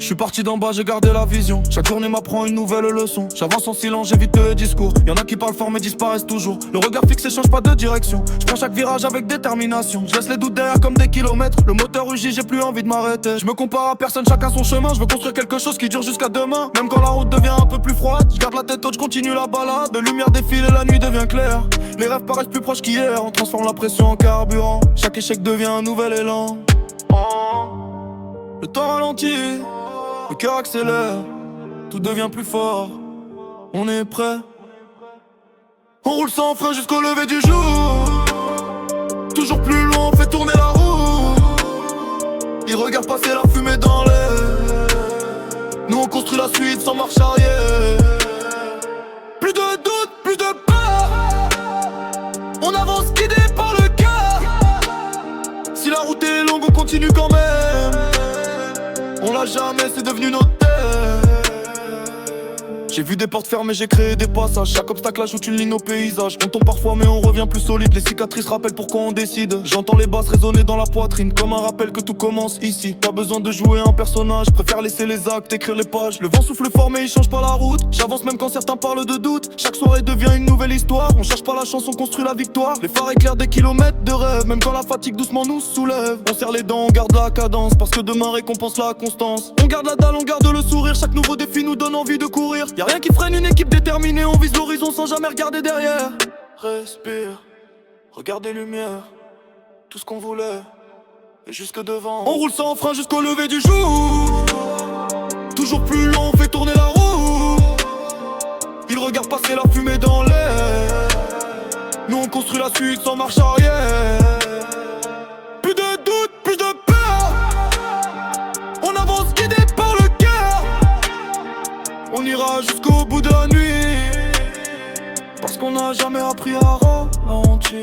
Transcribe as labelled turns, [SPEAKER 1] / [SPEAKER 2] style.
[SPEAKER 1] suis parti d'en bas, j'ai gardé la vision. Chaque journée m'apprend une nouvelle leçon. J'avance en silence, j'évite les discours. Y'en a qui parlent fort mais disparaissent toujours. Le regard fixé change pas de direction. Je prends chaque virage avec détermination. Je laisse les doutes derrière comme des kilomètres. Le moteur rugit, j'ai plus envie de m'arrêter. Je me compare à personne, chacun son chemin. Je veux construire quelque chose qui dure jusqu'à demain. Même quand la route devient un peu plus froide, je garde la tête haute, je continue la balade. De lumière défile et la nuit devient claire. Les rêves paraissent plus proches qu'hier. On transforme la pression en carburant. Chaque échec devient un nouvel élan. Le temps ralentit, le cœur accélère, tout devient plus fort. On est prêt. On roule sans frein jusqu'au lever du jour. Toujours plus loin, on fait tourner la roue. Ils regardent passer la fumée dans l'air. Nous on construit la suite sans marche arrière. Plus de doute, plus de peur. On avance guidé par le cœur. Si la route est longue, on continue quand même. On l'a jamais, c'est devenu notre terre. J'ai vu des portes fermées, j'ai créé des passages. Chaque obstacle ajoute une ligne au paysage. On tombe parfois mais on revient plus solide. Les cicatrices rappellent pourquoi on décide. J'entends les basses résonner dans la poitrine, comme un rappel que tout commence ici. Pas besoin de jouer un personnage, préfère laisser les actes, écrire les pages. Le vent souffle fort mais il change pas la route. J'avance même quand certains parlent de doute. Chaque soirée devient une nouvelle histoire. On cherche pas la chance, on construit la victoire. Les phares éclairent des kilomètres de rêve. Même quand la fatigue doucement nous soulève. On serre les dents, on garde la cadence. Parce que demain récompense la constance. On garde la dalle, on garde le sourire. Chaque nouveau défi nous donne envie de courir. Y'a rien qui freine une équipe déterminée. On vise l'horizon sans jamais regarder derrière. Respire, regarde les lumières. Tout ce qu'on voulait est jusque devant. On roule sans frein jusqu'au lever du jour. Toujours plus long, on fait tourner la roue. Ils regardent passer la fumée dans l'air. Nous on construit la suite sans marche arrière. Plus de doute, plus de peur. On avance guidé par le cœur. On ira jusqu'au bout de la nuit. Parce qu'on n'a jamais appris à ralentir.